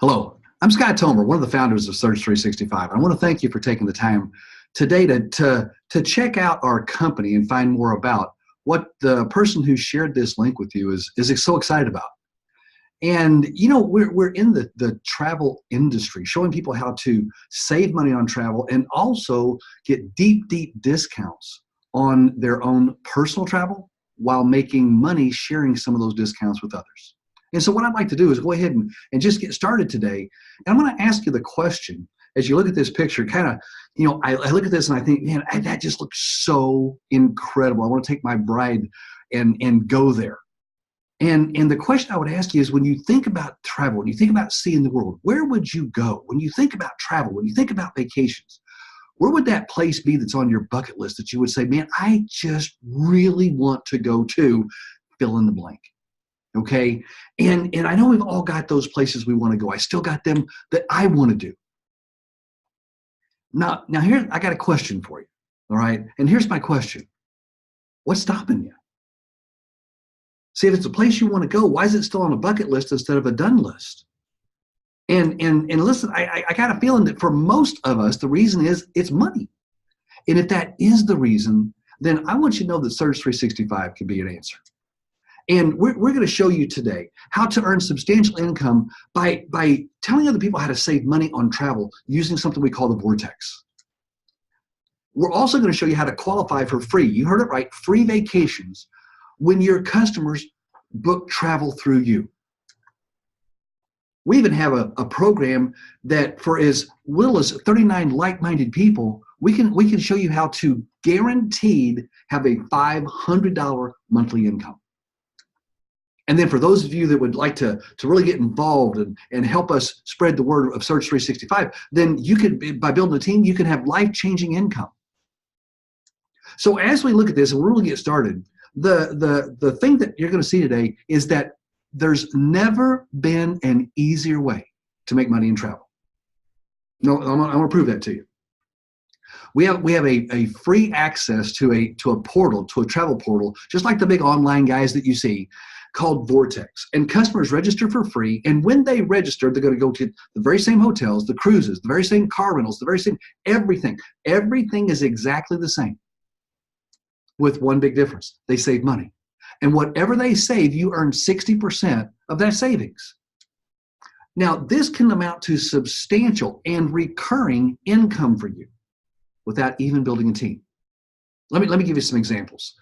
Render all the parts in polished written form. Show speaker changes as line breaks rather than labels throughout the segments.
Hello, I'm Scott Tomer, one of the founders of Surge365. I want to thank you for taking the time today to check out our company and find more about what the person who shared this link with you is so excited about. And you know, we're in the travel industry, showing people how to save money on travel and also get deep discounts on their own personal travel while making money sharing some of those discounts with others. And so what I'd like to do is go ahead and just get started today. And I'm going to ask you the question as you look at this picture, kind of, you know, I look at this and I think, man, that just looks so incredible. I want to take my bride and go there. And the question I would ask you is, when you think about travel, when you think about seeing the world, where would you go? When you think about travel, when you think about vacations, where would that place be that's on your bucket list that you would say, man, I just really want to go to fill in the blank? Okay. And I know we've all got those places we want to go. I still got them that I want to do. Now here, I got a question for you. All right. And here's my question. What's stopping you? See, if it's a place you want to go, why is it still on a bucket list instead of a done list? And listen, I got a feeling that for most of us, the reason is it's money. And if that is the reason, then I want you to know that Surge365 can be an answer. And we're going to show you today how to earn substantial income by telling other people how to save money on travel using something we call the Vortex. We're also going to show you how to qualify for free, you heard it right, free vacations when your customers book travel through you. We even have a program that for as little as 39 like-minded people, we can show you how to guaranteed have a $500 monthly income. And then for those of you that would like to really get involved and help us spread the word of Surge365, then you can, by building a team, you can have life-changing income. So as we look at this and we're really get started, the thing that you're going to see today is that there's never been an easier way to make money in travel. No, I'm going to prove that to you. We have a free access to a portal, to a travel portal, just like the big online guys that you see, called Vortex. And customers register for free. And when they register, they're going to go to the very same hotels, the cruises, the very same car rentals, the very same everything. Everything is exactly the same, with one big difference. They save money. And whatever they save, you earn 60% of that savings. Now, this can amount to substantial and recurring income for you without even building a team. Let me give you some examples.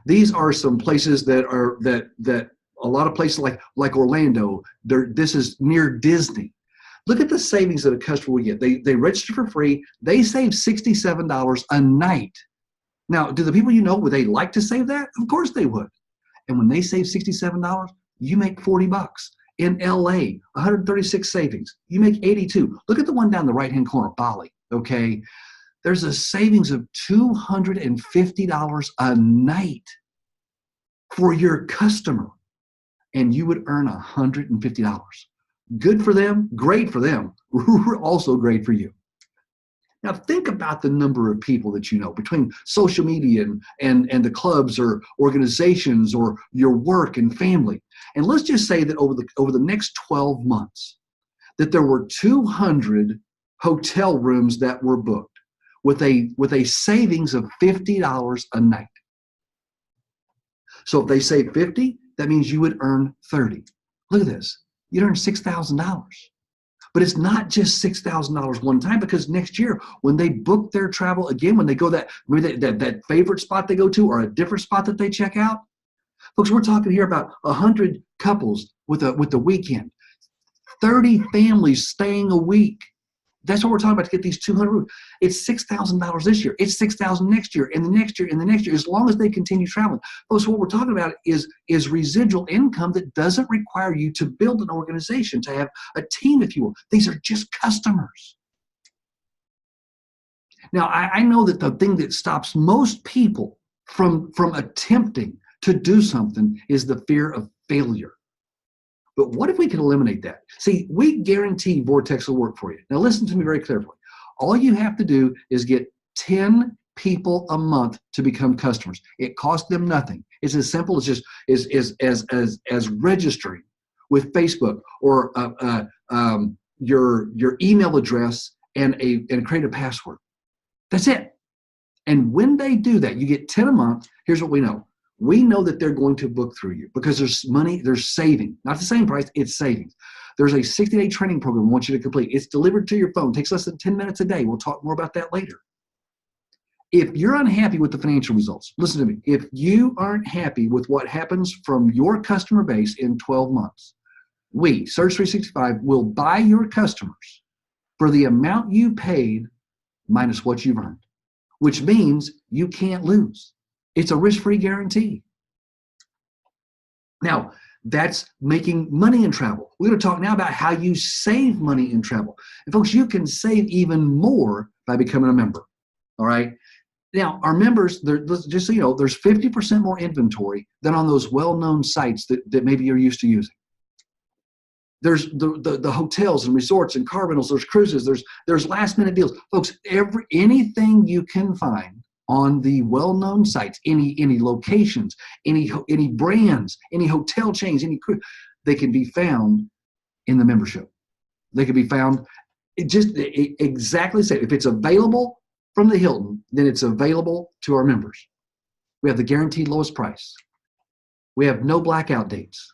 These are some places that are that a lot of places like Orlando, this is near Disney. Look at the savings that a customer will get. They register for free. They save $67 a night. Now, do the people you know, would they like to save that? Of course they would. And when they save $67, you make $40. In LA, 136 savings. You make 82. Look at the one down the right-hand corner, Bali, okay? There's a savings of $250 a night for your customer, and you would earn $150. Good for them, great for them, also great for you. Now think about the number of people that you know between social media and the clubs or organizations or your work and family. And let's just say that over the next 12 months, that there were 200 hotel rooms that were booked with a savings of $50 a night. So if they save 50, that means you would earn 30. Look at this. You'd earn $6,000. But it's not just $6,000 one time, because next year when they book their travel again, when they go that favorite spot they go to or a different spot that they check out, folks, we're talking here about 100 couples with the weekend, 30 families staying a week. That's what we're talking about to get these 200 rooms. It's $6,000 this year. It's $6,000 next year, and the next year, and the next year, as long as they continue traveling. Folks, what we're talking about is residual income that doesn't require you to build an organization, to have a team, if you will. These are just customers. Now, I know that the thing that stops most people from attempting to do something is the fear of failure. But what if we can eliminate that? See, we guarantee Vortex will work for you. Now listen to me very carefully. All you have to do is get 10 people a month to become customers. It costs them nothing. It's as simple as just as registering with Facebook or your email address, and create a password. That's it. And when they do that, you get 10 a month. Here's what we know. We know that they're going to book through you because there's money, there's saving. Not the same price, it's savings. There's a 60-day training program we want you to complete. It's delivered to your phone. It takes less than 10 minutes a day. We'll talk more about that later. If you're unhappy with the financial results, listen to me. If you aren't happy with what happens from your customer base in 12 months, we, Surge365, will buy your customers for the amount you paid minus what you've earned, which means you can't lose. It's a risk-free guarantee. Now, that's making money in travel. We're going to talk now about how you save money in travel. And folks, you can save even more by becoming a member. All right. Now, our members, just so you know, there's 50% more inventory than on those well-known sites that maybe you're used to using. There's the hotels and resorts and car rentals, there's cruises, there's last-minute deals. Folks, anything you can find on the well-known sites, any locations, any brands, any hotel chains, they can be found in the membership. They can be found exactly the same. If it's available from the Hilton, then it's available to our members. We have the guaranteed lowest price. We have no blackout dates.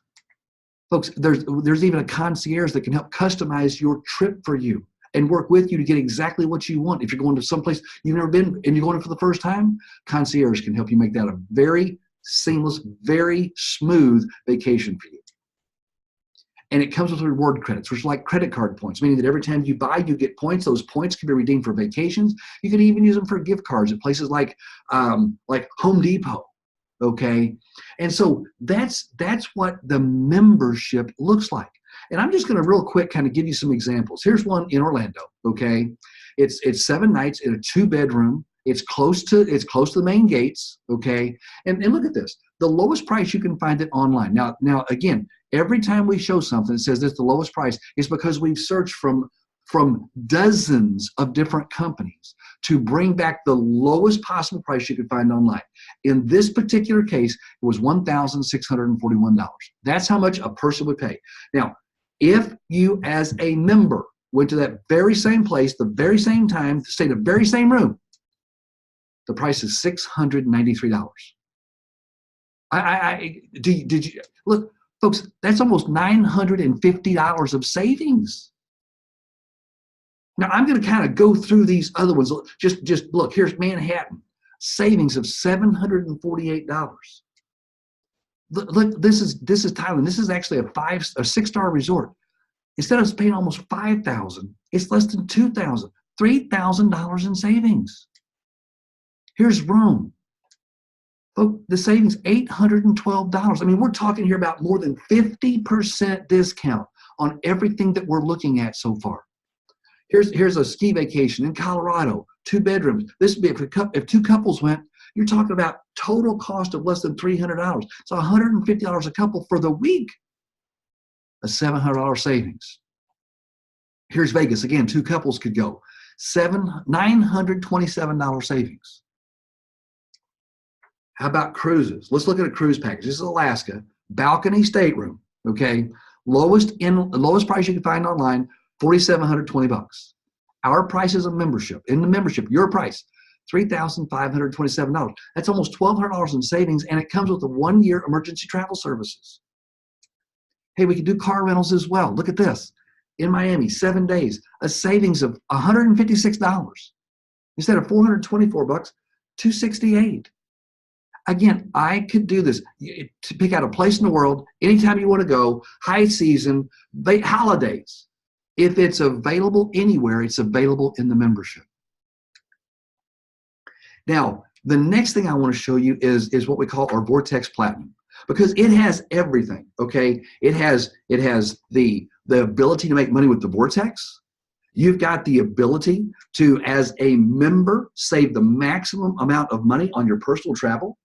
Folks, there's even a concierge that can help customize your trip for you and work with you to get exactly what you want. If you're going to someplace you've never been and you're going for the first time, concierge can help you make that a very seamless, very smooth vacation for you. And it comes with reward credits, which are like credit card points, meaning that every time you buy, you get points. Those points can be redeemed for vacations. You can even use them for gift cards at places like Home Depot. Okay, and so that's what the membership looks like. And I'm just going to real quick kind of give you some examples. Here's one in Orlando. Okay, it's 7 nights in a 2-bedroom. It's close to the main gates. Okay, and look at this. The lowest price you can find it online. Now again, every time we show something that says this the lowest price, is because we've searched from dozens of different companies to bring back the lowest possible price you could find online. In this particular case, it was $1,641. That's how much a person would pay. Now, if you as a member went to that very same place, the very same time, stayed in the very same room, the price is $693. Did you look, folks? That's almost $950 of savings. Now, I'm going to kind of go through these other ones. Just look, here's Manhattan, savings of $748. Look, this is Thailand. This is actually a 6-star resort. Instead of paying almost $5,000, it's less than $2,000, $3,000 in savings. Here's Rome. Look, the savings, $812. I mean, we're talking here about more than 50% discount on everything that we're looking at so far. Here's a ski vacation in Colorado, 2 bedrooms. This would be if 2 couples went, you're talking about total cost of less than $300. So $150 a couple for the week, a $700 savings. Here's Vegas. Again, 2 couples could go. $927 savings. How about cruises? Let's look at a cruise package. This is Alaska, balcony stateroom, okay? Lowest price you can find online, $4,720. Our price is a membership. In the membership, your price, $3,527. That's almost $1,200 in savings, and it comes with a 1-year emergency travel services. Hey, we can do car rentals as well. Look at this. In Miami, 7 days, a savings of $156. Instead of $424, $268. Again, I could do this to pick out a place in the world, anytime you want to go, high season, holidays. If it's available anywhere, it's available in the membership. Now, the next thing I want to show you is what we call our Vortex Platinum, because it has everything, okay? It has the ability to make money with the Vortex. You've got the ability to, as a member, save the maximum amount of money on your personal travel.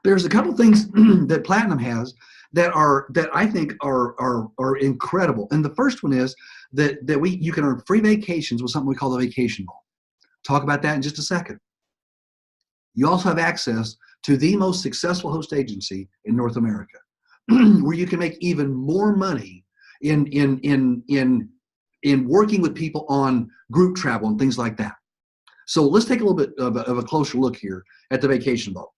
There's a couple things that Platinum has that I think are incredible. And the first one is that you can earn free vacations with something we call the Vacation Ball. Talk about that in just a second. You also have access to the most successful host agency in North America, where you can make even more money in working with people on group travel and things like that. So let's take a little bit of a closer look here at the Vacation Vault.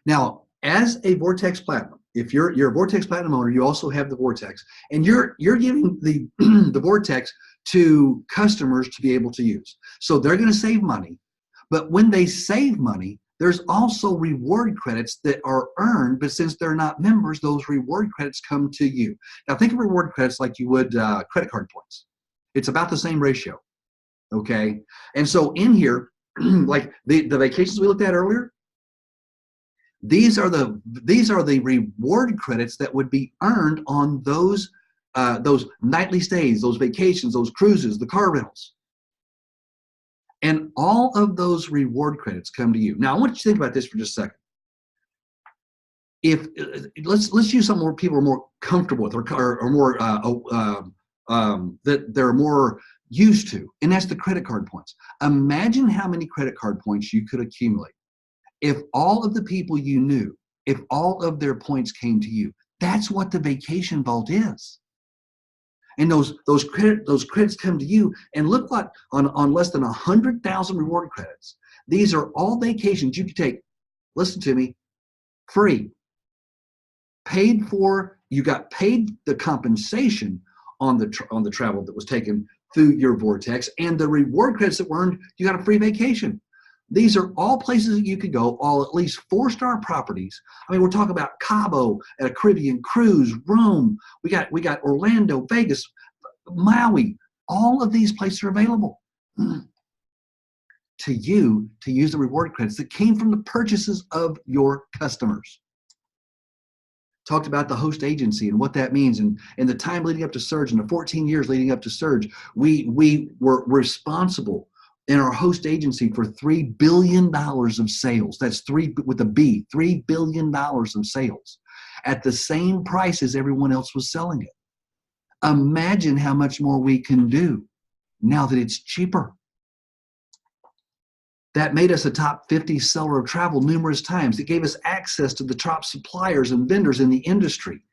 Now, as a Vortex Platinum, if you're a Vortex Platinum owner, you also have the Vortex, and you're giving the the Vortex to customers to be able to use. So they're going to save money, but when they save money, there's also reward credits that are earned, but since they're not members, those reward credits come to you. Now think of reward credits like you would credit card points. It's about the same ratio, okay? And so in here, like the vacations we looked at earlier, these are the reward credits that would be earned on those nightly stays, those vacations, those cruises, the car rentals. And all of those reward credits come to you. Now, I want you to think about this for just a second. If let's use something where people are more comfortable with, or more that they're more used to, and that's the credit card points. Imagine how many credit card points you could accumulate if all of the people you knew, if all of their points came to you. That's what the Vacation Vault is. And those credits come to you, and look what, on less than 100,000 reward credits, these are all vacations you can take, listen to me, free, paid for. You got paid the compensation on the travel that was taken through your Vortex, and the reward credits that were earned, you got a free vacation. These are all places that you could go, all at least 4-star properties. I mean, we're talking about Cabo at a Caribbean cruise, Rome. We got Orlando, Vegas, Maui. All of these places are available to you to use the reward credits that came from the purchases of your customers. Talked about the host agency and what that means, and the time leading up to Surge, and the 14 years leading up to Surge, we were responsible in our host agency for $3 billion of sales. That's three with a B, $3 billion of sales at the same price as everyone else was selling it. Imagine how much more we can do now that it's cheaper. That made us a top 50 seller of travel numerous times. It gave us access to the top suppliers and vendors in the industry.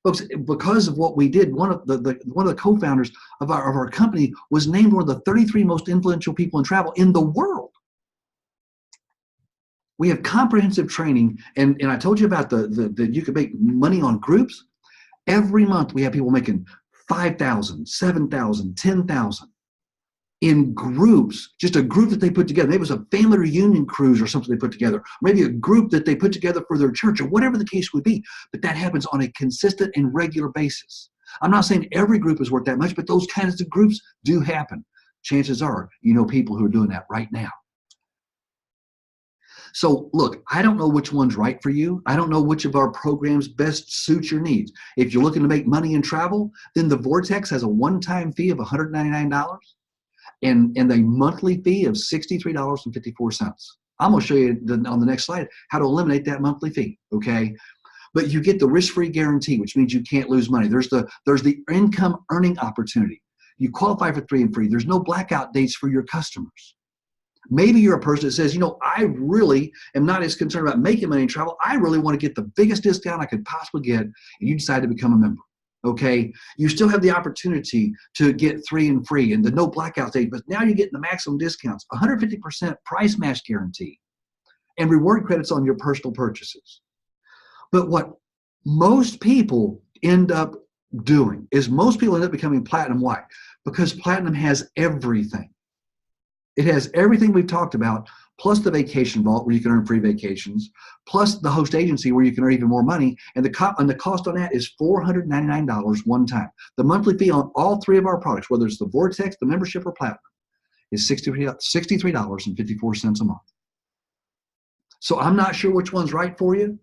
Folks, because of what we did, one of the co-founders of our company was named one of the 33 most influential people in travel in the world. We have comprehensive training, and I told you about the you can make money on groups. Every month we have people making $5,000, $7,000, $10,000 in groups, just a group that they put together. Maybe it was a family reunion cruise or something they put together, maybe a group that they put together for their church, or whatever the case would be. But that happens on a consistent and regular basis. I'm not saying every group is worth that much, but those kinds of groups do happen. Chances are you know people who are doing that right now. So look, I don't know which one's right for you. I don't know which of our programs best suits your needs. If you're looking to make money in travel, then the Vortex has a one-time fee of $199. And a monthly fee of $63.54. I'm going to show you on the next slide how to eliminate that monthly fee, okay? But you get the risk-free guarantee, which means you can't lose money. There's the income earning opportunity. You qualify for 3 and free. There's no blackout dates for your customers. Maybe you're a person that says, you know, I really am not as concerned about making money in travel. I really want to get the biggest discount I could possibly get, and you decide to become a member. Okay, you still have the opportunity to get 3 and free and the no blackout date, but now you're getting the maximum discounts, 150% price match guarantee, and reward credits on your personal purchases. But what most people end up doing is most people end up becoming platinum. Why? Because platinum has everything. It has everything we've talked about, plus the Vacation Vault where you can earn free vacations, plus the host agency where you can earn even more money, and the cost on that is $499 one time. The monthly fee on all 3 of our products, whether it's the Vortex, the membership, or Platinum, is $63.54 a month. So I'm not sure which one's right for you,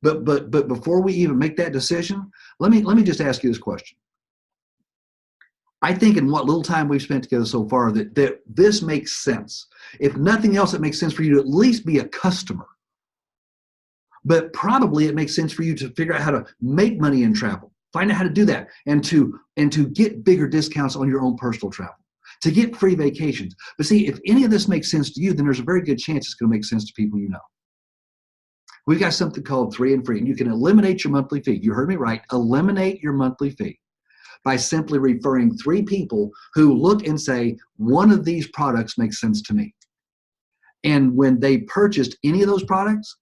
but before we even make that decision, let me just ask you this question. I think in what little time we've spent together so far that this makes sense. If nothing else, it makes sense for you to at least be a customer. But probably it makes sense for you to figure out how to make money in travel, find out how to do that, and to get bigger discounts on your own personal travel, to get free vacations. But see, if any of this makes sense to you, then there's a very good chance it's going to make sense to people you know. We've got something called 3 and Free, and you can eliminate your monthly fee. You heard me right. Eliminate your monthly fee by simply referring 3 people who look and say, one of these products makes sense to me. And when they purchased any of those products,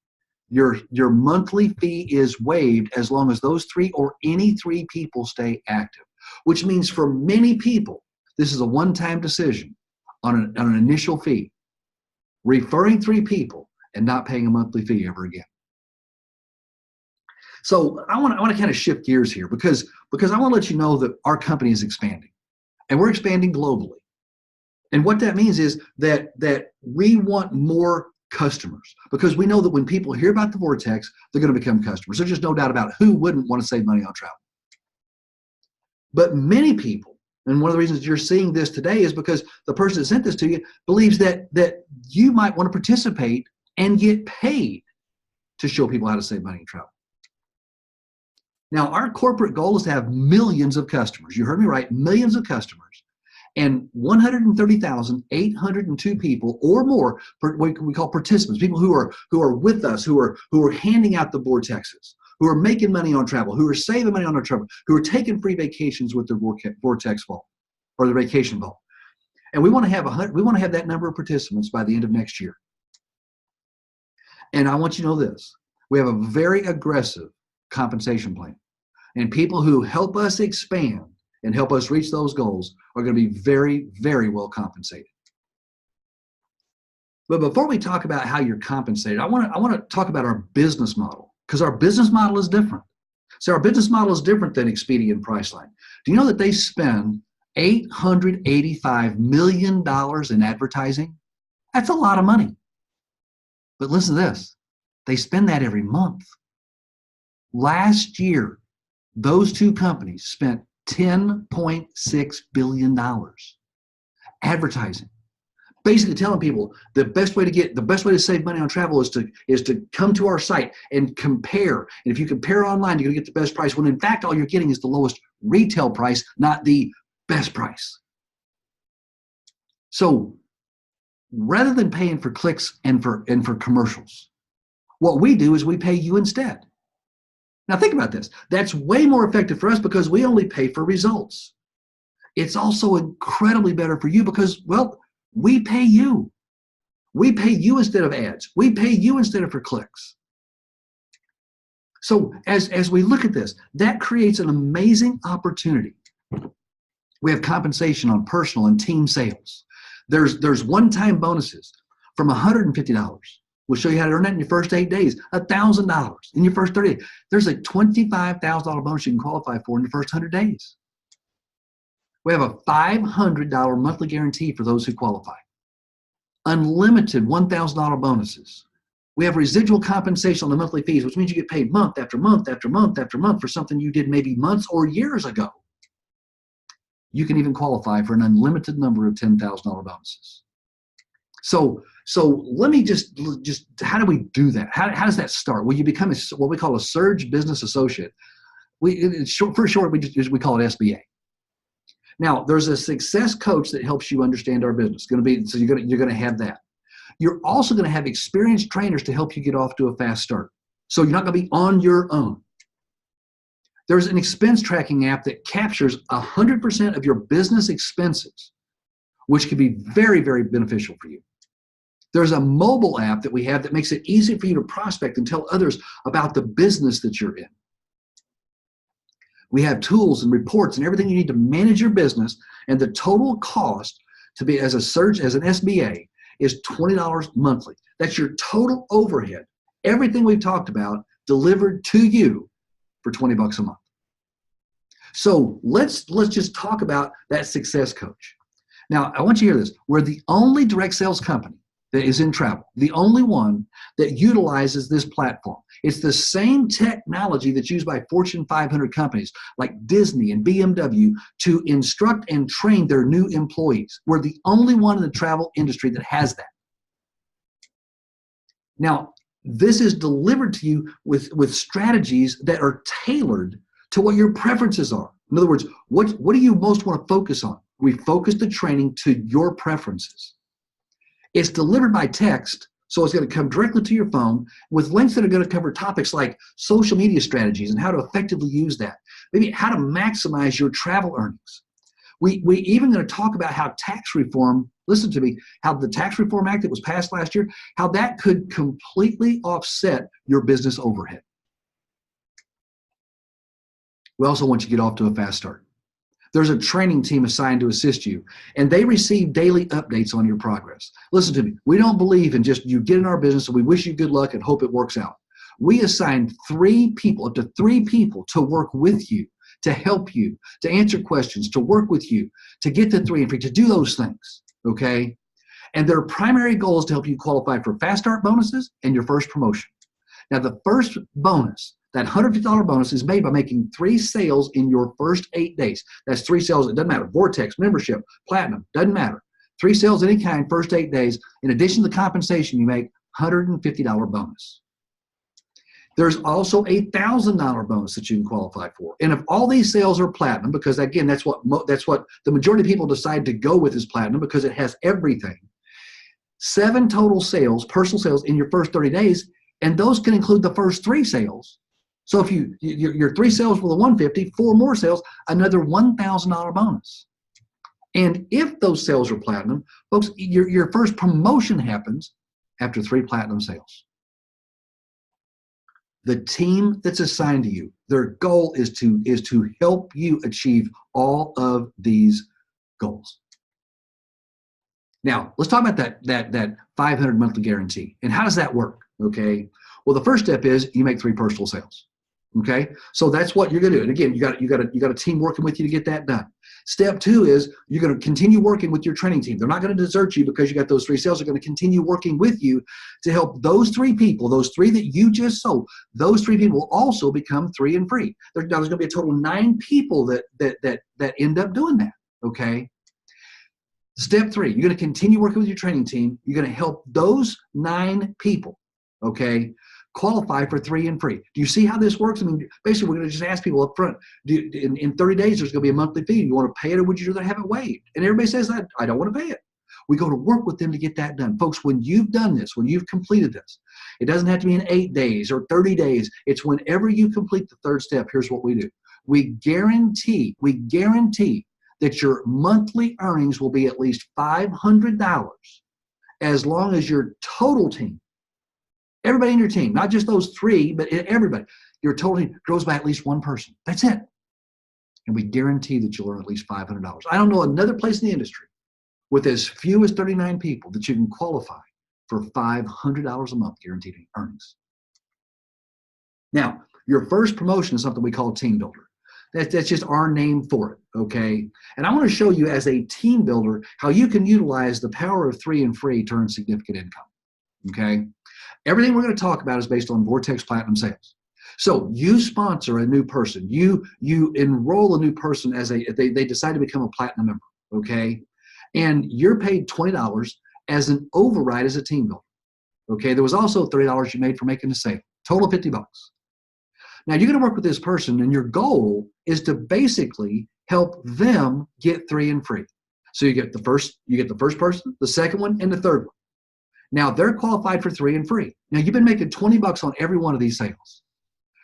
your monthly fee is waived as long as those 3 or any 3 people stay active, which means for many people, this is a one-time decision on an initial fee, referring 3 people and not paying a monthly fee ever again. So I want to kind of shift gears here because I want to let you know that our company is expanding, and we're expanding globally. And what that means is that we want more customers, because we know that when people hear about the Vortex, they're going to become customers. There's just no doubt about it. Who wouldn't want to save money on travel? But many people, and one of the reasons you're seeing this today is because the person that sent this to you believes that you might want to participate and get paid to show people how to save money in travel. Now, our corporate goal is to have millions of customers. You heard me right, millions of customers. And 130,802 people or more, what we call participants, people who are with us, who are handing out the Vortexes, who are making money on travel, who are saving money on their travel, who are taking free vacations with their Vortex vault or their vacation vault. And we want to have that number of participants by the end of next year. And I want you to know this: we have a very aggressive compensation plan, and people who help us expand and help us reach those goals are going to be very, very well compensated. But before we talk about how you're compensated, I want to talk about our business model, because our business model is different. So our business model is different than Expedia and Priceline. Do you know that they spend $885 million in advertising? That's a lot of money. But listen to this: they spend that every month. Last year, those 2 companies spent $10.6 billion advertising, basically telling people the best way to save money on travel is to come to our site and compare. And if you compare online, you're going to get the best price, when in fact all you're getting is the lowest retail price, not the best price. So rather than paying for clicks and for commercials, what we do is we pay you instead. Now think about this. That's way more effective for us because we only pay for results. It's also incredibly better for you because, well, we pay you. We pay you instead of ads. We pay you instead of for clicks. So as we look at this, that creates an amazing opportunity. We have compensation on personal and team sales. There's one-time bonuses from $150. We'll show you how to earn that in your first 8 days. $1,000 in your first 30 days. There's a $25,000 bonus you can qualify for in your first 100 days. We have a $500 monthly guarantee for those who qualify. Unlimited $1,000 bonuses. We have residual compensation on the monthly fees, which means you get paid month after month after month after month for something you did maybe months or years ago. You can even qualify for an unlimited number of $10,000 bonuses. So let me just how do we do that? How does that start? Well, you become what we call a Surge Business Associate. For short, we call it SBA. Now, there's a success coach that helps you understand our business. So you're going to have that. You're also going to have experienced trainers to help you get off to a fast start. So you're not going to be on your own. There's an expense tracking app that captures 100% of your business expenses, which can be very, very beneficial for you. There's a mobile app that we have that makes it easy for you to prospect and tell others about the business that you're in. We have tools and reports and everything you need to manage your business, and the total cost to be as an SBA is $20 monthly. That's your total overhead. Everything we've talked about delivered to you for $20 a month. So let's just talk about that success coach. Now, I want you to hear this. We're the only direct sales company that is in travel, the only one that utilizes this platform. It's the same technology that's used by Fortune 500 companies like Disney and BMW to instruct and train their new employees. We're the only one in the travel industry that has that. Now, this is delivered to you with strategies that are tailored to what your preferences are. In other words, what do you most want to focus on? We focus the training to your preferences. It's delivered by text So it's going to come directly to your phone with links that are going to cover topics like social media strategies and how to effectively use that. Maybe how to maximize your travel earnings. We even going to talk about how tax reform, listen to me, how the Tax Reform Act that was passed last year, how that could completely offset your business overhead. We also want you to get off to a fast start. There's a training team assigned to assist you, and they receive daily updates on your progress. Listen to me. We don't believe in just you get in our business and we wish you good luck and hope it works out. We assign 3 people, up to 3 people, to work with you, to help you, to answer questions, to work with you, to get the 3 and free, to do those things, okay? And their primary goal is to help you qualify for fast start bonuses and your first promotion. Now, the first bonus, that $150 bonus, is made by making 3 sales in your first 8 days. That's 3 sales. It doesn't matter. Vortex, membership, platinum, doesn't matter. 3 sales of any kind, first 8 days. In addition to the compensation, you make $150 bonus. There's also a $1,000 bonus that you can qualify for. And if all these sales are platinum, because again, that's what the majority of people decide to go with is platinum because it has everything. 7 total sales, personal sales in your first 30 days, and those can include the first 3 sales. So if your 3 sales for the $150, 4 more sales, another $1,000 bonus. And if those sales are platinum, folks, your first promotion happens after 3 platinum sales. The team that's assigned to you, their goal is to help you achieve all of these goals. Now, let's talk about that 500 monthly guarantee. And how does that work? Okay. Well, the first step is you make 3 personal sales. Okay. So that's what you're going to do. And again, you got a team working with you to get that done. Step 2 is you're going to continue working with your training team. They're not going to desert you because you got those 3 sales. They're going to continue working with you to help those 3 people, those 3 that you just sold, those 3 people will also become 3 and free. There's going to be a total of 9 people that end up doing that. Okay. Step 3, you're going to continue working with your training team. You're going to help those 9 people, okay, qualify for 3 and free. Do you see how this works? I mean, basically, we're going to just ask people up front, in 30 days, there's going to be a monthly fee. You want to pay it or would you rather have it waived? And everybody says that, I don't want to pay it. We go to work with them to get that done. Folks, when you've done this, when you've completed this, it doesn't have to be in 8 days or 30 days. It's whenever you complete the 3rd step, here's what we do. We guarantee that your monthly earnings will be at least $500 as long as your total team, everybody in your team, not just those 3, but everybody, your total team grows by at least 1 person. That's it. And we guarantee that you'll earn at least $500. I don't know another place in the industry with as few as 39 people that you can qualify for $500 a month guaranteed earnings. Now, your first promotion is something we call Team Builder. That's just our name for it, okay? And I want to show you as a team builder how you can utilize the power of 3 and free to earn significant income, okay? Everything we're going to talk about is based on Vortex Platinum sales. So you sponsor a new person. You enroll a new person as they decide to become a platinum member, okay? And you're paid $20 as an override as a team builder, okay? There was also $30 you made for making a sale, total of $50. Now you're going to work with this person, and your goal is to basically help them get 3 and free. So you get the first person, the second one, and the third one. Now they're qualified for 3 and free. Now you've been making $20 on every one of these sales.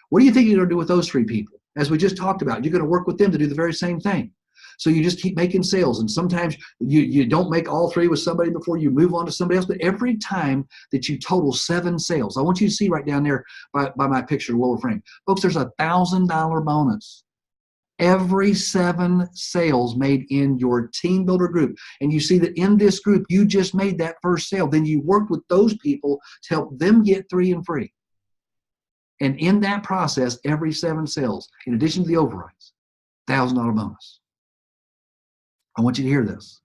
What do you think you're going to do with those 3 people? As we just talked about, you're going to work with them to do the very same thing. So you just keep making sales, and sometimes you don't make all 3 with somebody before you move on to somebody else, but every time that you total 7 sales, I want you to see right down there by my picture, lower frame. Folks, there's a $1,000 bonus. Every 7 sales made in your team builder group. And you see that in this group, you just made that first sale. Then you worked with those people to help them get 3 and free. And in that process, every 7 sales, in addition to the overrides, $1,000 bonus. I want you to hear this.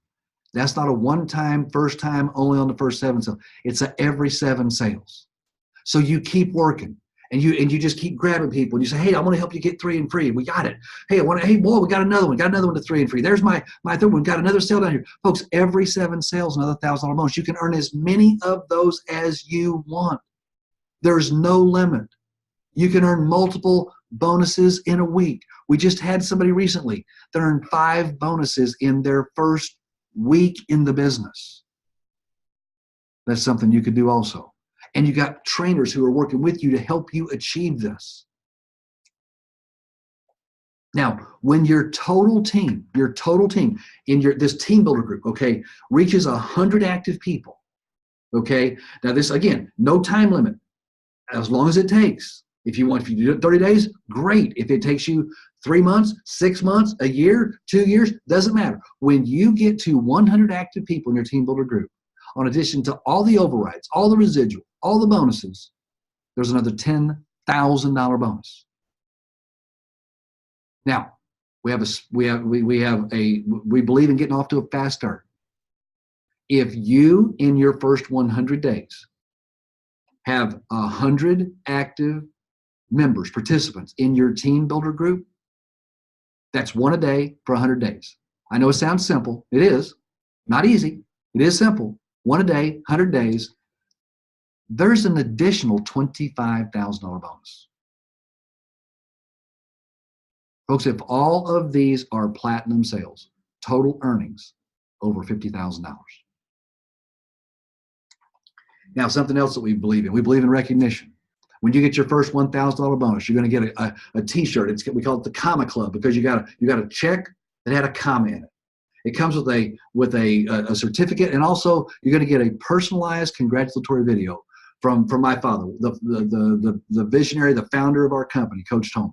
That's not a one-time, first time, only on the first 7 sales. It's a every 7 sales. So you keep working, and you just keep grabbing people, and you say, hey, I want to help you get 3 and free. We got it. Hey, boy, we got another one. Got another one to 3 and free. There's my third one. Got another sale down here. Folks, every 7 sales, another $1,000 bonus. You can earn as many of those as you want. There's no limit. You can earn multiple bonuses in a week. We just had somebody recently that earned 5 bonuses in their first week in the business. That's something you could do also. And you got trainers who are working with you to help you achieve this. Now, when your total team in this team builder group, okay, reaches 100 active people, okay, now this, again, no time limit, as long as it takes. If you do it 30 days, great. If it takes you 3 months, 6 months, a year, 2 years, doesn't matter. When you get to 100 active people in your team builder group, in addition to all the overrides, all the residual, all the bonuses, there's another $10,000 bonus. Now, we believe in getting off to a fast start. If you, in your first 100 days, have 100 active members, participants in your team builder group, that's one a day for 100 days. I know it sounds simple. It is. Not easy. It is simple. One a day, 100 days. There's an additional $25,000 bonus. Folks, if all of these are platinum sales, total earnings over $50,000. Now, something else that we believe in. We believe in recognition. When you get your first $1,000 bonus, you're going to get a T-shirt. We call it the comma club, because you got a check that had a comma in it. It comes with a certificate, and also you're going to get a personalized congratulatory video from my father, the visionary, the founder of our company, Coach Toma.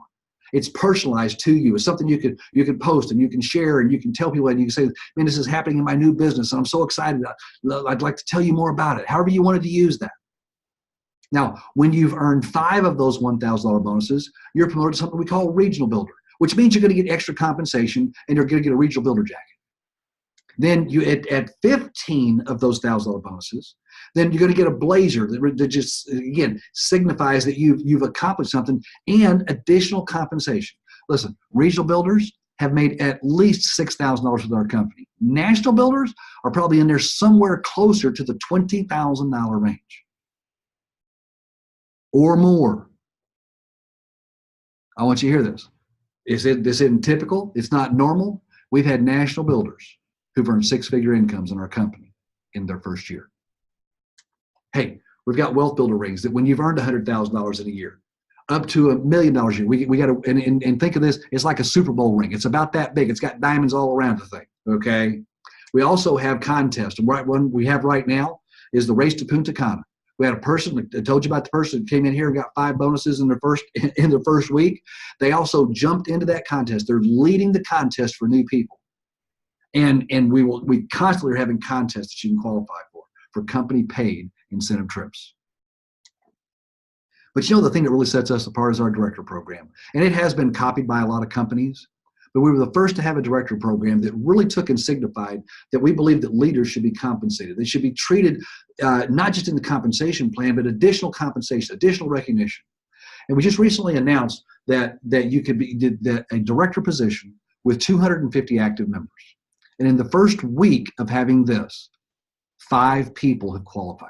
It's personalized to you. It's something you can post and you can share and you can tell people, and you can say, man, this is happening in my new business and I'm so excited. I'd like to tell you more about it. However you wanted to use that. Now, when you've earned 5 of those $1,000 bonuses, you're promoted to something we call regional builder, which means you're going to get extra compensation and you're going to get a regional builder jacket. Then you at 15 of those $1,000 bonuses, then you're going to get a blazer that just, again, signifies that you've accomplished something, and additional compensation. Listen, regional builders have made at least $6,000 with our company. National builders are probably in there somewhere closer to the $20,000 range or more. I want you to hear this. This isn't typical. It's not normal. We've had national builders who've earned 6-figure incomes in our company in their first year. Hey, we've got wealth builder rings that when you've earned $100,000 in a year, up to $1 million a year, we got to, and think of this, it's like a Super Bowl ring. It's about that big. It's got diamonds all around the thing, okay? We also have contests. And one we have right now is the Race to Punta Cana. We had a person, I told you about the person that came in here and got 5 bonuses in the first week. They also jumped into that contest. They're leading the contest for new people. And we constantly are having contests that you can qualify for company paid incentive trips. But you know, the thing that really sets us apart is our director program. And it has been copied by a lot of companies, but we were the first to have a director program that really took and signified that we believe that leaders should be compensated. They should be treated not just in the compensation plan, but additional compensation, additional recognition. And we just recently announced that you could be a director position with 250 active members. And in the first week of having this, 5 people have qualified.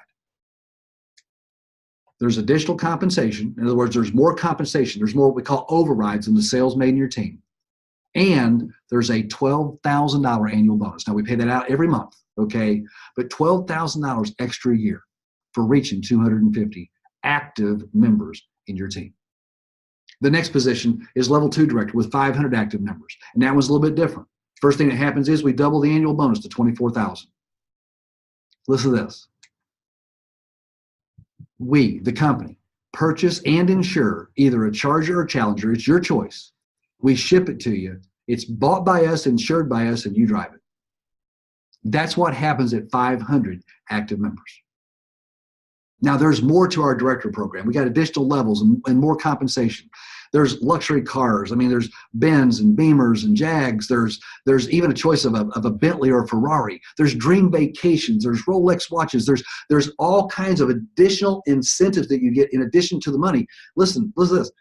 There's additional compensation. In other words, there's more compensation. There's more what we call overrides in the sales made in your team. And there's a $12,000 annual bonus. Now, we pay that out every month, okay? But $12,000 extra a year for reaching 250 active members in your team. The next position is level 2 director with 500 active members. And that one's a little bit different. First thing that happens is we double the annual bonus to $24,000. Listen to this. We, the company, purchase and insure either a Charger or Challenger. It's your choice. We ship it to you. It's bought by us, insured by us, and you drive it. That's what happens at 500 active members. Now, there's more to our director program. We got additional levels and more compensation. There's luxury cars. I mean, there's Benz and Beamers and Jags. There's even a choice of a Bentley or a Ferrari. There's dream vacations. There's Rolex watches. There's all kinds of additional incentives that you get in addition to the money. Listen to this.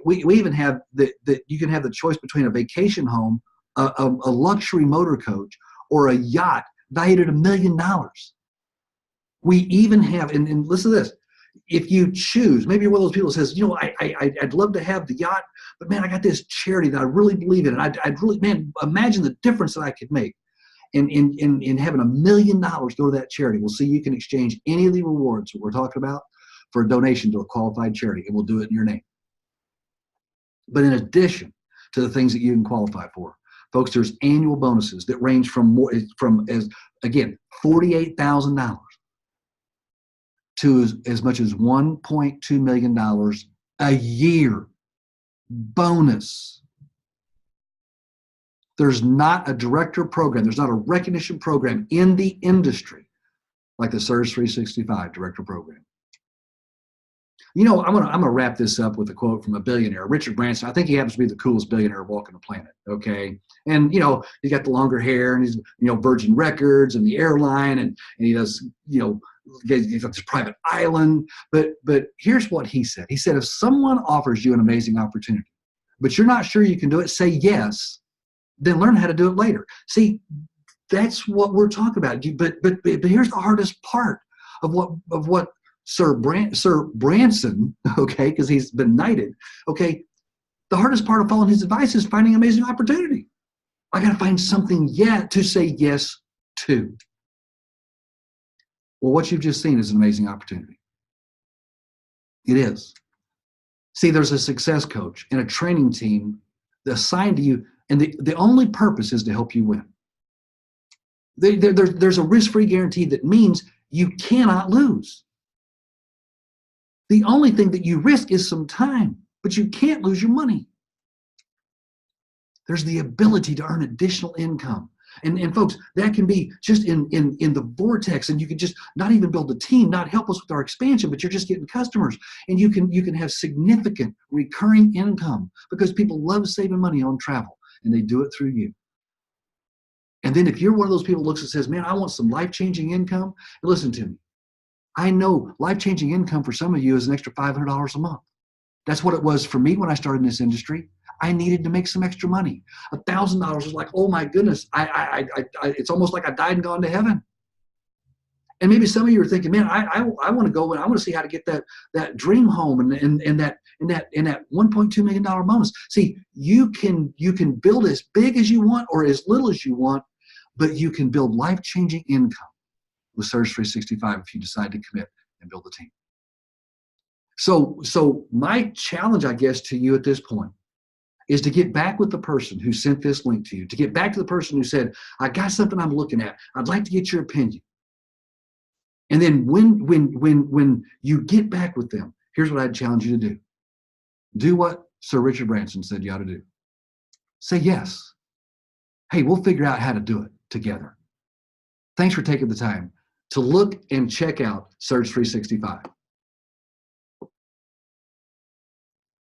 We even have that you can have the choice between a vacation home, a luxury motor coach, or a yacht valued at $1 million. We even have, and listen to this, if you choose, maybe you're one of those people that says, you know, I'd love to have the yacht, but man, I got this charity that I really believe in, and I'd really, man, imagine the difference that I could make in having $1 million go to that charity. Well, see, you can exchange any of the rewards that we're talking about for a donation to a qualified charity, and we'll do it in your name. But in addition to the things that you can qualify for, folks, there's annual bonuses that range from again, $48,000 to as much as $1.2 million a year bonus. There's not a director program, there's not a recognition program in the industry like the Surge365 director program. You know, I'm gonna wrap this up with a quote from a billionaire, Richard Branson. I think he happens to be the coolest billionaire walking the planet. Okay, and you know, he's got the longer hair, and he's Virgin Records and the airline, and he does he's got this private island. But here's what he said. He said, if someone offers you an amazing opportunity, but you're not sure you can do it, say yes, then learn how to do it later. See, that's what we're talking about. But here's the hardest part of what Sir Branson, okay, because he's been knighted, okay, the hardest part of following his advice is finding an amazing opportunity. I got to find something yet to say yes to. Well, what you've just seen is an amazing opportunity. It is. See, there's a success coach and a training team assigned to you, and the only purpose is to help you win. There's a risk-free guarantee that means you cannot lose. The only thing that you risk is some time, but you can't lose your money. There's the ability to earn additional income. And folks, that can be just in the vortex, and you can just not even build a team, not help us with our expansion, but you're just getting customers. And you can have significant recurring income because people love saving money on travel, and they do it through you. And then if you're one of those people who looks and says, man, I want some life-changing income, listen to me. I know life-changing income for some of you is an extra $500 a month. That's what it was for me when I started in this industry. I needed to make some extra money. $1,000 was like, oh my goodness, it's almost like I died and gone to heaven. And maybe some of you are thinking, man, I want to go and I want to see how to get that dream home and that $1.2 million bonus. See, you can build as big as you want or as little as you want, but you can build life-changing income with Surge365 if you decide to commit and build a team. So my challenge, I guess, to you at this point is to get back with the person who sent this link to you, to get back to the person who said, I got something I'm looking at. I'd like to get your opinion. And then when you get back with them, here's what I'd challenge you to do. Do what Sir Richard Branson said you ought to do. Say yes. Hey, we'll figure out how to do it together. Thanks for taking the time to look and check out Surge365.